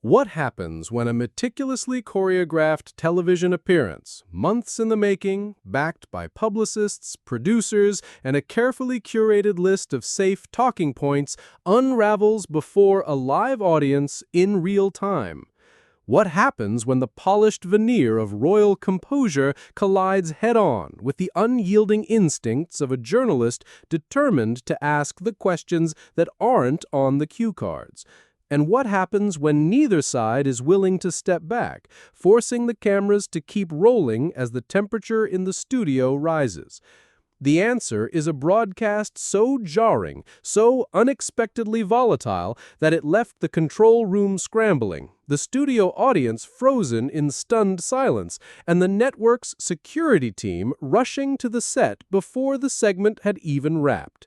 What happens when a meticulously choreographed television appearance, months in the making, backed by publicists, producers, and a carefully curated list of safe talking points, unravels before a live audience in real time? What happens when the polished veneer of royal composure collides head-on with the unyielding instincts of a journalist determined to ask the questions that aren't on the cue cards? And what happens when neither side is willing to step back, forcing the cameras to keep rolling as the temperature in the studio rises? The answer is a broadcast so jarring, so unexpectedly volatile, that it left the control room scrambling, the studio audience frozen in stunned silence, and the network's security team rushing to the set before the segment had even wrapped.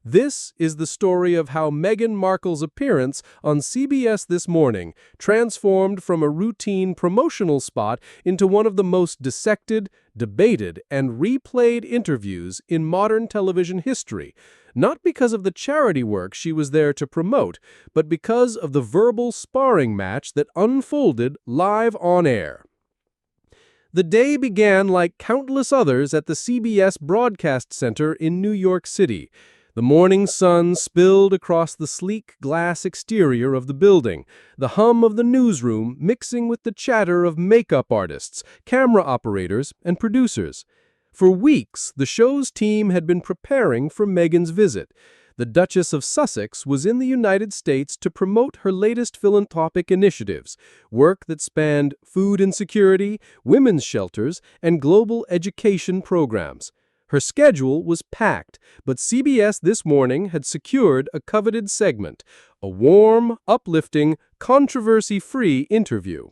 This is the story of how Meghan Markle's appearance on CBS This Morning transformed from a routine promotional spot into one of the most dissected, debated, and replayed interviews in modern television history, not because of the charity work she was there to promote, but because of the verbal sparring match that unfolded live on air. The day began like countless others at the CBS Broadcast Center in New York City. The morning sun spilled across the sleek glass exterior of the building, the hum of the newsroom mixing with the chatter of makeup artists, camera operators, and producers. For weeks, the show's team had been preparing for Meghan's visit. The Duchess of Sussex was in the United States to promote her latest philanthropic initiatives, work that spanned food insecurity, women's shelters, and global education programs. Her schedule was packed, but CBS This Morning had secured a coveted segment, a warm, uplifting, controversy-free interview.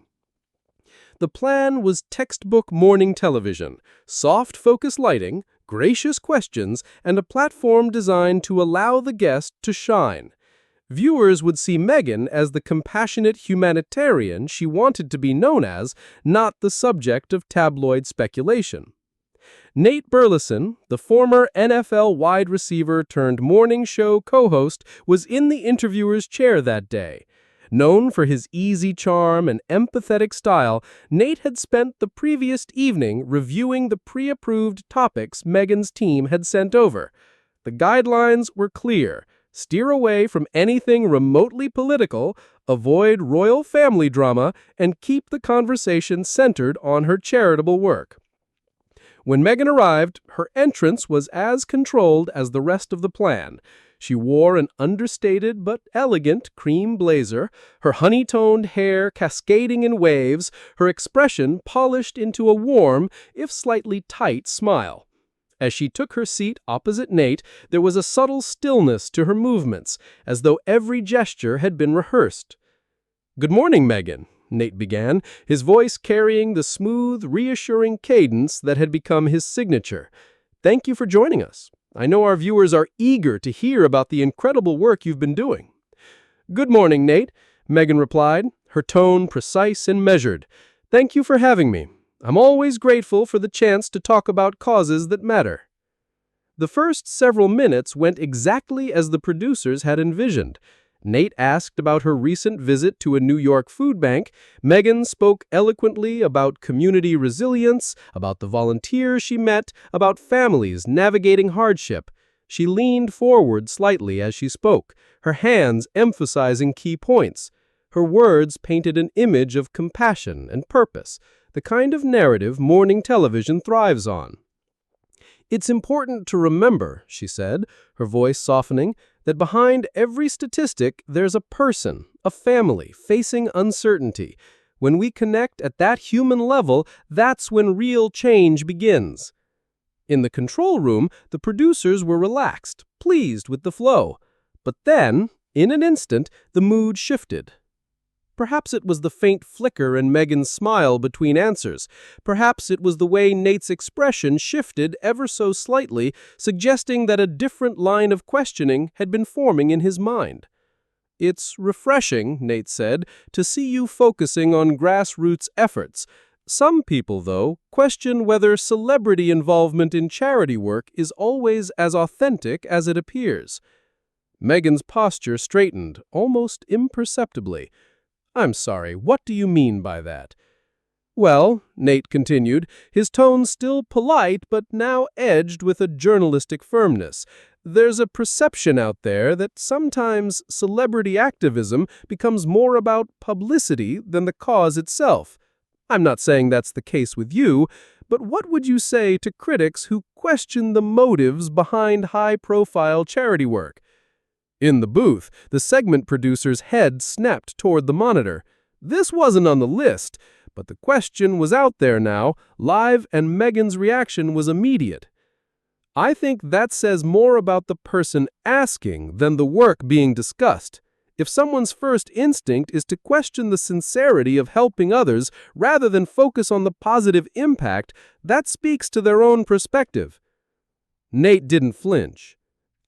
The plan was textbook morning television, soft focus lighting, gracious questions, and a platform designed to allow the guest to shine. Viewers would see Meghan as the compassionate humanitarian she wanted to be known as, not the subject of tabloid speculation. Nate Burleson, the former NFL wide receiver turned morning show co-host, was in the interviewer's chair that day. Known for his easy charm and empathetic style, Nate had spent the previous evening reviewing the pre-approved topics Meghan's team had sent over. The guidelines were clear: steer away from anything remotely political, avoid royal family drama, and keep the conversation centered on her charitable work. When Meghan arrived, her entrance was as controlled as the rest of the plan. She wore an understated but elegant cream blazer, her honey-toned hair cascading in waves, her expression polished into a warm, if slightly tight, smile. As she took her seat opposite Nate, there was a subtle stillness to her movements, as though every gesture had been rehearsed. "Good morning, Meghan," Nate began, his voice carrying the smooth, reassuring cadence that had become his signature. "Thank you for joining us. I know our viewers are eager to hear about the incredible work you've been doing." "Good morning, Nate," Meghan replied, her tone precise and measured. "Thank you for having me. I'm always grateful for the chance to talk about causes that matter." The first several minutes went exactly as the producers had envisioned. Nate asked about her recent visit to a New York food bank. Meghan spoke eloquently about community resilience, about the volunteers she met, about families navigating hardship. She leaned forward slightly as she spoke, her hands emphasizing key points. Her words painted an image of compassion and purpose, the kind of narrative morning television thrives on. "It's important to remember," she said, her voice softening, "that behind every statistic there's a person, a family, facing uncertainty. When we connect at that human level, that's when real change begins." In the control room, the producers were relaxed, pleased with the flow. But then, in an instant, the mood shifted. Perhaps it was the faint flicker in Meghan's smile between answers. Perhaps it was the way Nate's expression shifted ever so slightly, suggesting that a different line of questioning had been forming in his mind. "It's refreshing," Nate said, "to see you focusing on grassroots efforts. Some people, though, question whether celebrity involvement in charity work is always as authentic as it appears." Meghan's posture straightened, almost imperceptibly. I'm sorry, what do you mean by that? Well, Nate continued, his tone still polite but now edged with a journalistic firmness. There's a perception out there that sometimes celebrity activism becomes more about publicity than the cause itself. I'm not saying that's the case with you, but what would you say to critics who question the motives behind high-profile charity work? In the booth, the segment producer's head snapped toward the monitor. This wasn't on the list, but the question was out there now, live, and Meghan's reaction was immediate. I think that says more about the person asking than the work being discussed. If someone's first instinct is to question the sincerity of helping others rather than focus on the positive impact, that speaks to their own perspective. Nate didn't flinch.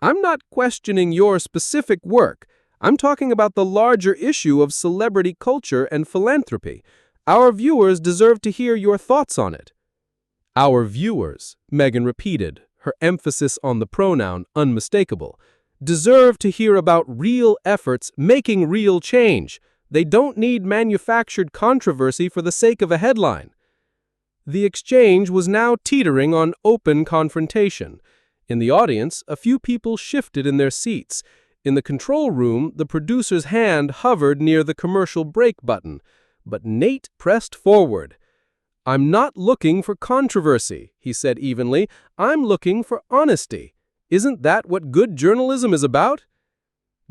I'm not questioning your specific work. I'm talking about the larger issue of celebrity culture and philanthropy. Our viewers deserve to hear your thoughts on it. Our viewers, Meghan repeated, her emphasis on the pronoun unmistakable, deserve to hear about real efforts making real change. They don't need manufactured controversy for the sake of a headline. The exchange was now teetering on open confrontation. In the audience, a few people shifted in their seats. In the control room, the producer's hand hovered near the commercial break button. But Nate pressed forward. I'm not looking for controversy, he said evenly. I'm looking for honesty. Isn't that what good journalism is about?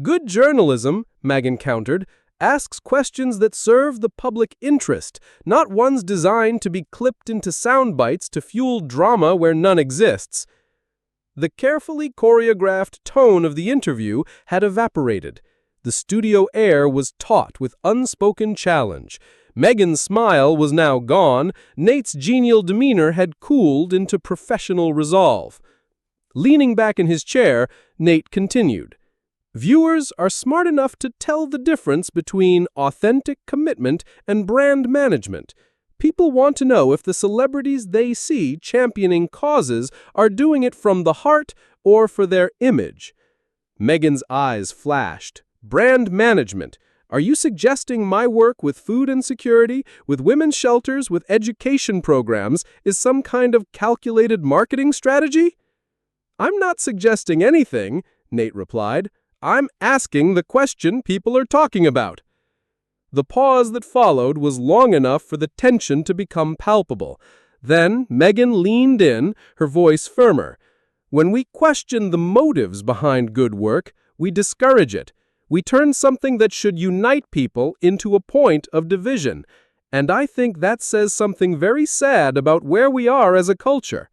Good journalism, Meghan countered, asks questions that serve the public interest, not ones designed to be clipped into sound bites to fuel drama where none exists. The carefully choreographed tone of the interview had evaporated. The studio air was taut with unspoken challenge. Meghan's smile was now gone. Nate's genial demeanor had cooled into professional resolve. Leaning back in his chair, Nate continued. Viewers are smart enough to tell the difference between authentic commitment and brand management. People want to know if the celebrities they see championing causes are doing it from the heart or for their image. Meghan's eyes flashed. Brand management. Are you suggesting my work with food insecurity, with women's shelters, with education programs is some kind of calculated marketing strategy? I'm not suggesting anything, Nate replied. I'm asking the question people are talking about. The pause that followed was long enough for the tension to become palpable. Then Meghan leaned in, her voice firmer. When we question the motives behind good work, we discourage it. We turn something that should unite people into a point of division. And I think that says something very sad about where we are as a culture.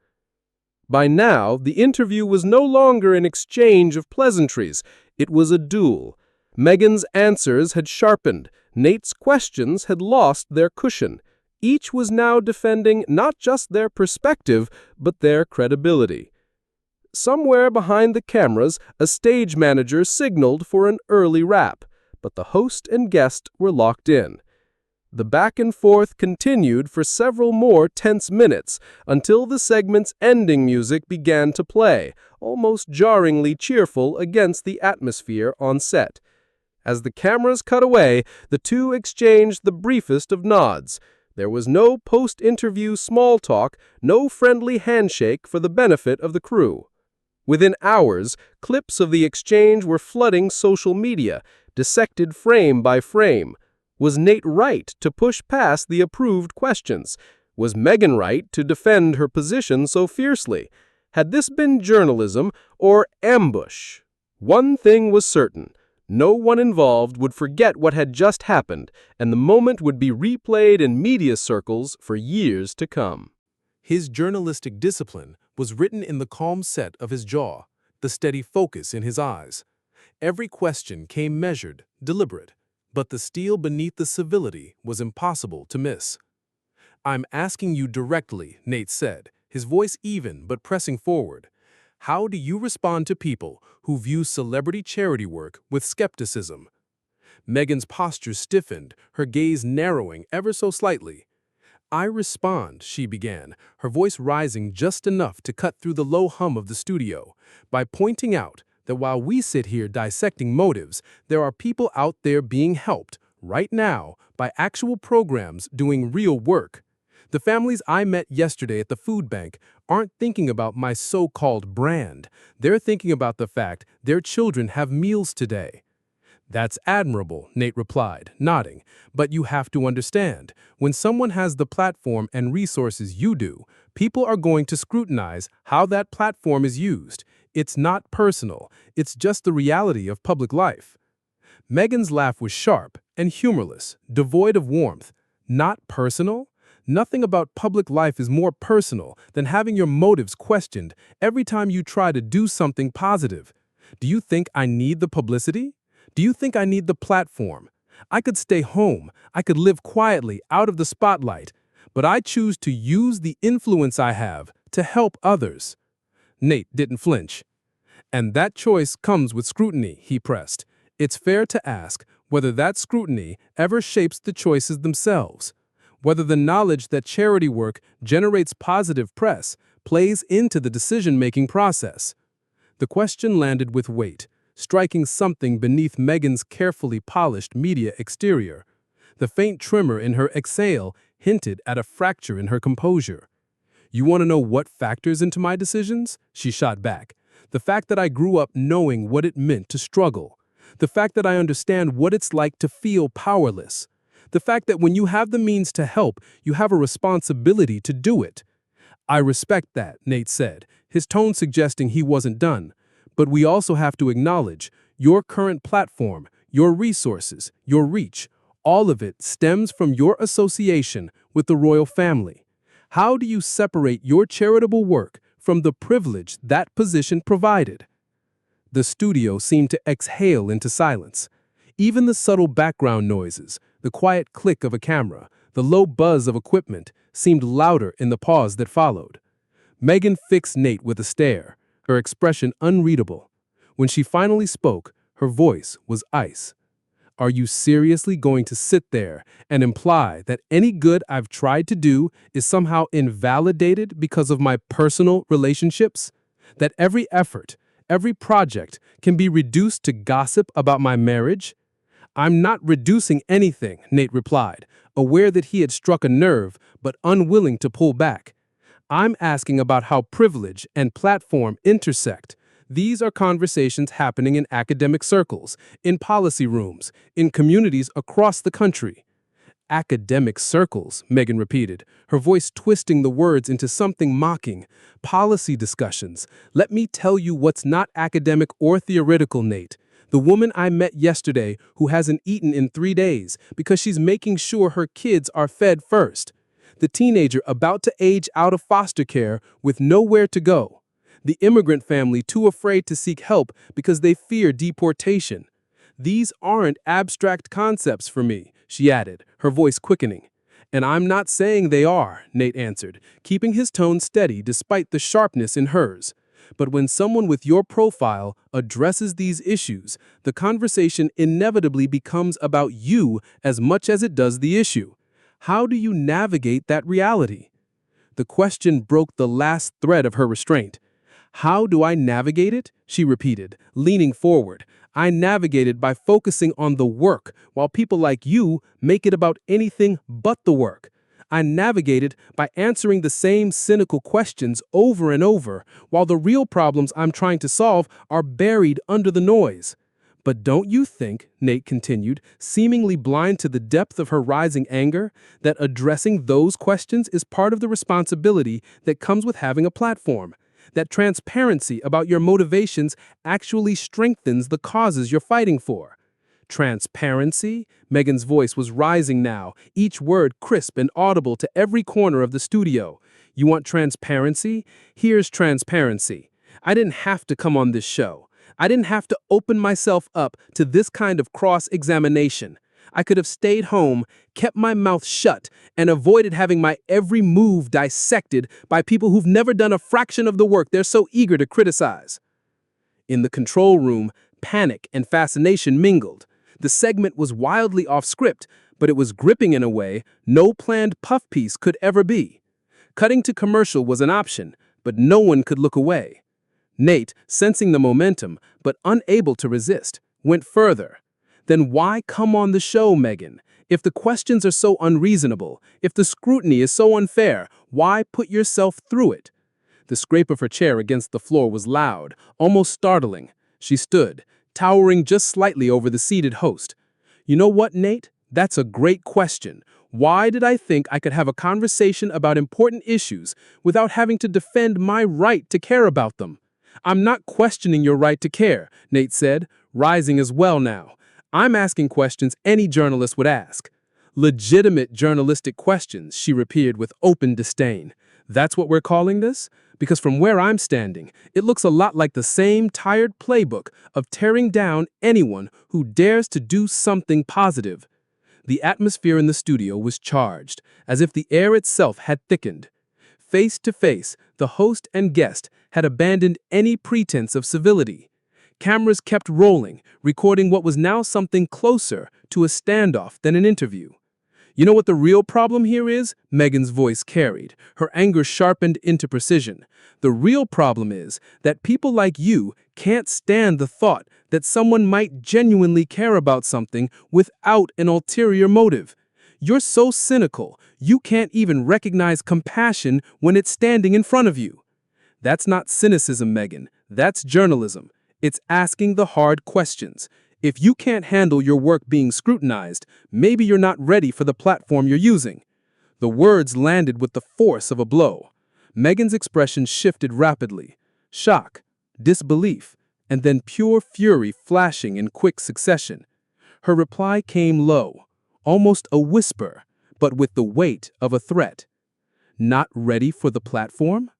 By now, the interview was no longer an exchange of pleasantries. It was a duel. Meghan's answers had sharpened. Nate's questions had lost their cushion. Each was now defending not just their perspective, but their credibility. Somewhere behind the cameras, a stage manager signaled for an early wrap, but the host and guest were locked in. The back and forth continued for several more tense minutes until the segment's ending music began to play, almost jarringly cheerful against the atmosphere on set. As the cameras cut away, the two exchanged the briefest of nods. There was no post-interview small talk, no friendly handshake for the benefit of the crew. Within hours, clips of the exchange were flooding social media, dissected frame by frame. Was Nate right to push past the approved questions? Was Meghan right to defend her position so fiercely? Had this been journalism or ambush? One thing was certain. No one involved would forget what had just happened, and the moment would be replayed in media circles for years to come. His journalistic discipline was written in the calm set of his jaw, the steady focus in his eyes. Every question came measured, deliberate, but the steel beneath the civility was impossible to miss. I'm asking you directly, Nate said, his voice even but pressing forward. How do you respond to people who view celebrity charity work with skepticism? Meghan's posture stiffened, her gaze narrowing ever so slightly. I respond, she began, her voice rising just enough to cut through the low hum of the studio, by pointing out that while we sit here dissecting motives, there are people out there being helped right now, by actual programs doing real work. The families I met yesterday at the food bank aren't thinking about my so-called brand. They're thinking about the fact their children have meals today. That's admirable, Nate replied, nodding. But you have to understand, when someone has the platform and resources you do, people are going to scrutinize how that platform is used. It's not personal, it's just the reality of public life. Meghan's laugh was sharp and humorless, devoid of warmth. Not personal? Nothing about public life is more personal than having your motives questioned every time you try to do something positive. Do you think I need the publicity? Do you think I need the platform? I could stay home, I could live quietly out of the spotlight, but I choose to use the influence I have to help others. Nate didn't flinch. And that choice comes with scrutiny, he pressed. It's fair to ask whether that scrutiny ever shapes the choices themselves, whether the knowledge that charity work generates positive press plays into the decision-making process. The question landed with weight, striking something beneath Meghan's carefully polished media exterior. The faint tremor in her exhale hinted at a fracture in her composure. You want to know what factors into my decisions? She shot back. The fact that I grew up knowing what it meant to struggle. The fact that I understand what it's like to feel powerless. The fact that when you have the means to help, you have a responsibility to do it. I respect that, Nate said, his tone suggesting he wasn't done. But we also have to acknowledge your current platform, your resources, your reach, all of it stems from your association with the royal family. How do you separate your charitable work from the privilege that position provided? The studio seemed to exhale into silence. Even the subtle background noises, the quiet click of a camera, the low buzz of equipment, seemed louder in the pause that followed. Meghan fixed Nate with a stare, her expression unreadable. When she finally spoke, her voice was ice. Are you seriously going to sit there and imply that any good I've tried to do is somehow invalidated because of my personal relationships? That every effort, every project can be reduced to gossip about my marriage? I'm not reducing anything, Nate replied, aware that he had struck a nerve but unwilling to pull back. I'm asking about how privilege and platform intersect. These are conversations happening in academic circles, in policy rooms, in communities across the country. Academic circles, Meghan repeated, her voice twisting the words into something mocking. Policy discussions. Let me tell you what's not academic or theoretical, Nate. The woman I met yesterday who hasn't eaten in 3 days because she's making sure her kids are fed first. The teenager about to age out of foster care with nowhere to go. The immigrant family too afraid to seek help because they fear deportation. These aren't abstract concepts for me, she added, her voice quickening. And I'm not saying they are, Nate answered, keeping his tone steady despite the sharpness in hers. But when someone with your profile addresses these issues, the conversation inevitably becomes about you as much as it does the issue. How do you navigate that reality? The question broke the last thread of her restraint. How do I navigate it? She repeated, leaning forward. I navigate it by focusing on the work, while people like you make it about anything but the work. I navigate it by answering the same cynical questions over and over, while the real problems I'm trying to solve are buried under the noise. But don't you think, Nate continued, seemingly blind to the depth of her rising anger, that addressing those questions is part of the responsibility that comes with having a platform? That transparency about your motivations actually strengthens the causes you're fighting for? Transparency? Meghan's voice was rising now, each word crisp and audible to every corner of the studio. You want transparency? Here's transparency. I didn't have to come on this show. I didn't have to open myself up to this kind of cross-examination. I could have stayed home, kept my mouth shut, and avoided having my every move dissected by people who've never done a fraction of the work they're so eager to criticize. In the control room, panic and fascination mingled. The segment was wildly off script, but it was gripping in a way no planned puff piece could ever be. Cutting to commercial was an option, but no one could look away. Nate, sensing the momentum, but unable to resist, went further. Then why come on the show, Meghan? If the questions are so unreasonable, if the scrutiny is so unfair, why put yourself through it? The scrape of her chair against the floor was loud, almost startling. She stood, towering just slightly over the seated host. You know what, Nate? That's a great question. Why did I think I could have a conversation about important issues without having to defend my right to care about them? I'm not questioning your right to care, Nate said, rising as well now. I'm asking questions any journalist would ask. Legitimate journalistic questions, she repeated with open disdain. That's what we're calling this? Because from where I'm standing, it looks a lot like the same tired playbook of tearing down anyone who dares to do something positive. The atmosphere in the studio was charged, as if the air itself had thickened. Face to face, the host and guest had abandoned any pretense of civility. Cameras kept rolling, recording what was now something closer to a standoff than an interview. You know what the real problem here is? Meghan's voice carried, her anger sharpened into precision. The real problem is that people like you can't stand the thought that someone might genuinely care about something without an ulterior motive. You're so cynical, you can't even recognize compassion when it's standing in front of you. That's not cynicism, Meghan. That's journalism. It's asking the hard questions. If you can't handle your work being scrutinized, maybe you're not ready for the platform you're using. The words landed with the force of a blow. Meghan's expression shifted rapidly. Shock, disbelief, and then pure fury flashing in quick succession. Her reply came low, almost a whisper, but with the weight of a threat. Not ready for the platform?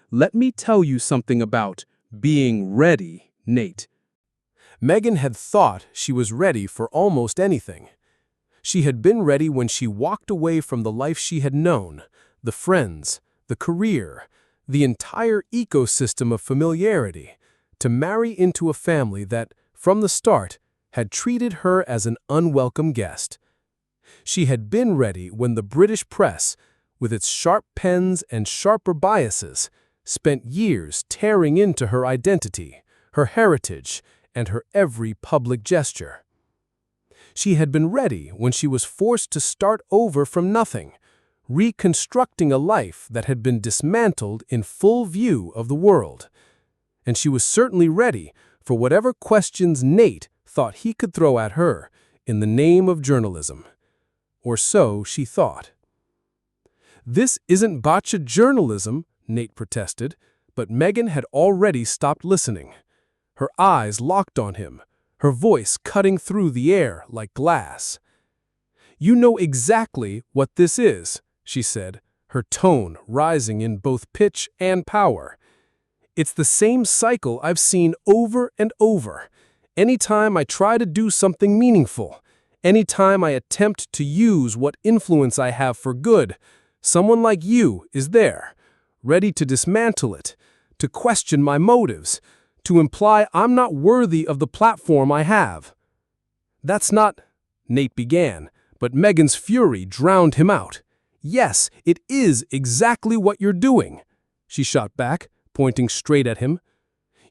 Let me tell you something about being ready, Nate. Meghan had thought she was ready for almost anything. She had been ready when she walked away from the life she had known, the friends, the career, the entire ecosystem of familiarity, to marry into a family that, from the start, had treated her as an unwelcome guest. She had been ready when the British press, with its sharp pens and sharper biases, spent years tearing into her identity, her heritage, and her every public gesture. She had been ready when she was forced to start over from nothing, reconstructing a life that had been dismantled in full view of the world. And she was certainly ready for whatever questions Nate thought he could throw at her in the name of journalism. Or so she thought. This isn't botcha journalism, Nate protested, but Meghan had already stopped listening. Her eyes locked on him, her voice cutting through the air like glass. You know exactly what this is, she said, her tone rising in both pitch and power. It's the same cycle I've seen over and over. Anytime I try to do something meaningful, anytime I attempt to use what influence I have for good, someone like you is there, ready to dismantle it, to question my motives, to imply I'm not worthy of the platform I have. That's not, Nate began, but Meghan's fury drowned him out. Yes, it is exactly what you're doing, she shot back, pointing straight at him.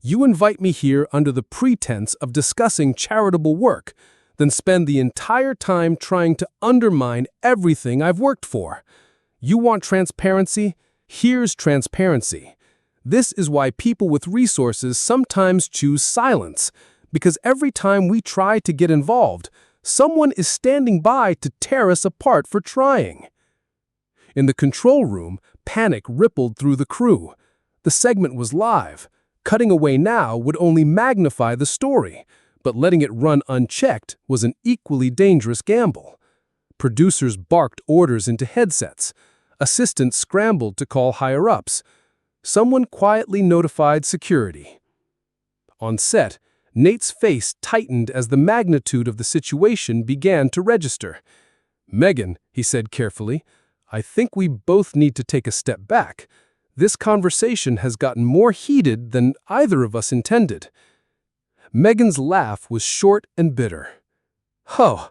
You invite me here under the pretense of discussing charitable work, then spend the entire time trying to undermine everything I've worked for. You want transparency? Here's transparency. This is why people with resources sometimes choose silence, because every time we try to get involved, someone is standing by to tear us apart for trying. In the control room, panic rippled through the crew. The segment was live. Cutting away now would only magnify the story, but letting it run unchecked was an equally dangerous gamble. Producers barked orders into headsets. Assistants scrambled to call higher-ups. Someone quietly notified security. On set, Nate's face tightened as the magnitude of the situation began to register. Meghan, he said carefully, I think we both need to take a step back. This conversation has gotten more heated than either of us intended. Meghan's laugh was short and bitter. Oh,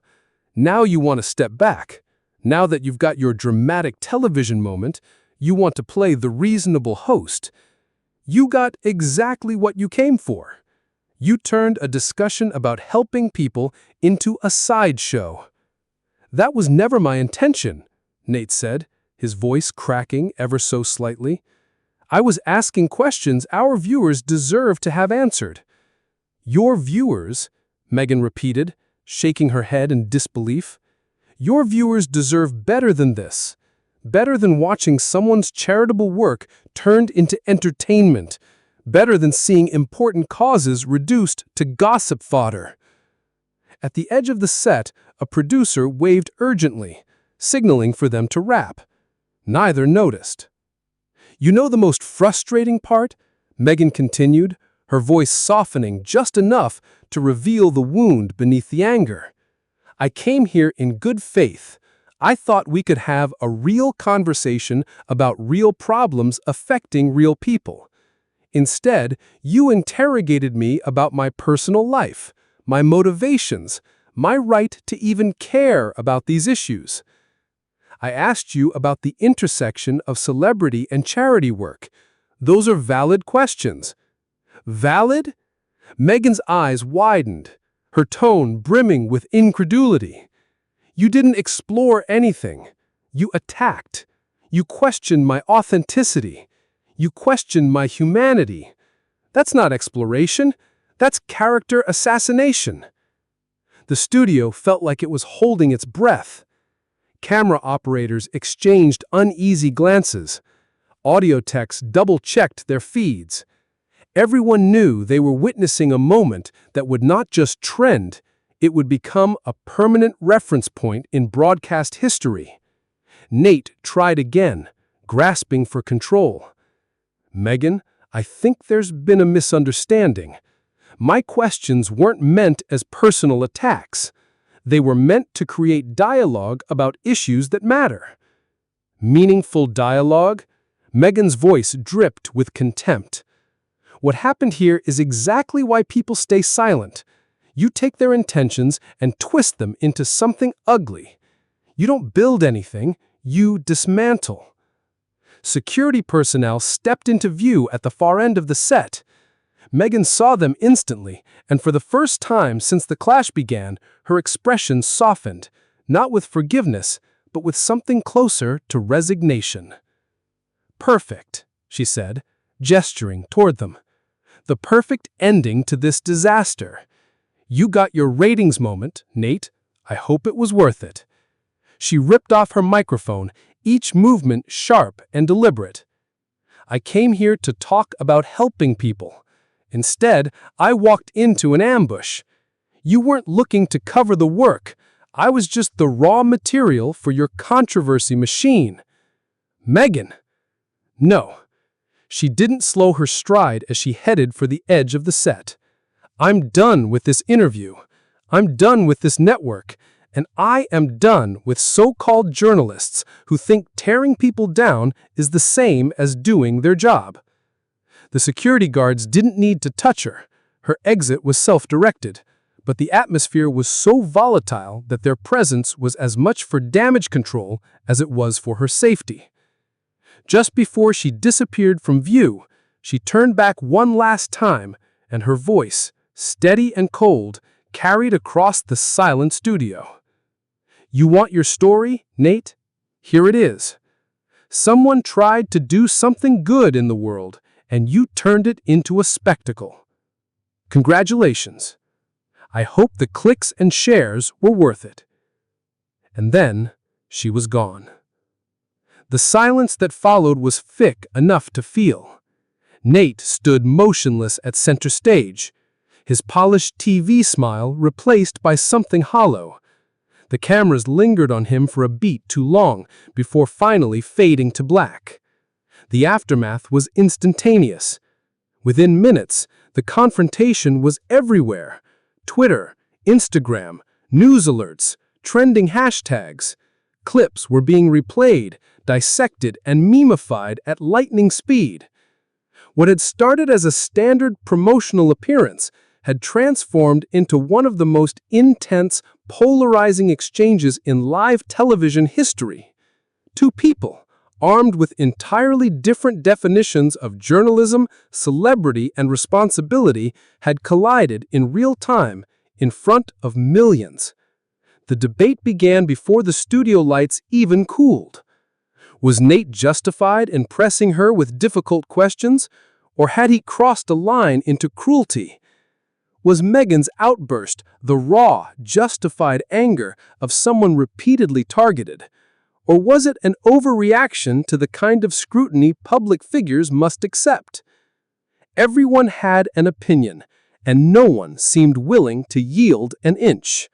now you want to step back. Now that you've got your dramatic television moment, you want to play the reasonable host. You got exactly what you came for. You turned a discussion about helping people into a sideshow. That was never my intention, Nate said, his voice cracking ever so slightly. I was asking questions our viewers deserve to have answered. Your viewers, Meghan repeated, shaking her head in disbelief. Your viewers deserve better than this. Better than watching someone's charitable work turned into entertainment. Better than seeing important causes reduced to gossip fodder. At the edge of the set, a producer waved urgently, signaling for them to wrap. Neither noticed. You know the most frustrating part? Meghan continued, her voice softening just enough to reveal the wound beneath the anger. I came here in good faith. I thought we could have a real conversation about real problems affecting real people. Instead, you interrogated me about my personal life, my motivations, my right to even care about these issues. I asked you about the intersection of celebrity and charity work. Those are valid questions. Valid? Meghan's eyes widened, her tone brimming with incredulity. You didn't explore anything. You attacked. You questioned my authenticity. You questioned my humanity. That's not exploration. That's character assassination. The studio felt like it was holding its breath. Camera operators exchanged uneasy glances. Audio techs double-checked their feeds. Everyone knew they were witnessing a moment that would not just trend, it would become a permanent reference point in broadcast history. Nate tried again, grasping for control. Meghan, I think there's been a misunderstanding. My questions weren't meant as personal attacks. They were meant to create dialogue about issues that matter. Meaningful dialogue? Meghan's voice dripped with contempt. What happened here is exactly why people stay silent. You take their intentions and twist them into something ugly. You don't build anything, you dismantle. Security personnel stepped into view at the far end of the set. Meghan saw them instantly, and for the first time since the clash began, her expression softened, not with forgiveness, but with something closer to resignation. Perfect, she said, gesturing toward them. The perfect ending to this disaster. You got your ratings moment, Nate. I hope it was worth it. She ripped off her microphone, each movement sharp and deliberate. I came here to talk about helping people. Instead, I walked into an ambush. You weren't looking to cover the work. I was just the raw material for your controversy machine. Meghan. No. She didn't slow her stride as she headed for the edge of the set. I'm done with this interview. I'm done with this network. And I am done with so-called journalists who think tearing people down is the same as doing their job. The security guards didn't need to touch her. Her exit was self-directed. But the atmosphere was so volatile that their presence was as much for damage control as it was for her safety. Just before she disappeared from view, she turned back one last time, and her voice, steady and cold, carried across the silent studio. You want your story, Nate? Here it is. Someone tried to do something good in the world, and you turned it into a spectacle. Congratulations. I hope the clicks and shares were worth it. And then she was gone. The silence that followed was thick enough to feel. Nate stood motionless at center stage, his polished TV smile replaced by something hollow. The cameras lingered on him for a beat too long before finally fading to black. The aftermath was instantaneous. Within minutes, the confrontation was everywhere. Twitter, Instagram, news alerts, trending hashtags. Clips were being replayed, dissected, and memified at lightning speed. What had started as a standard promotional appearance had transformed into one of the most intense, polarizing exchanges in live television history. Two people, armed with entirely different definitions of journalism, celebrity, and responsibility, had collided in real time in front of millions. The debate began before the studio lights even cooled. Was Nate justified in pressing her with difficult questions, or had he crossed a line into cruelty? Was Meghan's outburst the raw, justified anger of someone repeatedly targeted? Or was it an overreaction to the kind of scrutiny public figures must accept? Everyone had an opinion, and no one seemed willing to yield an inch.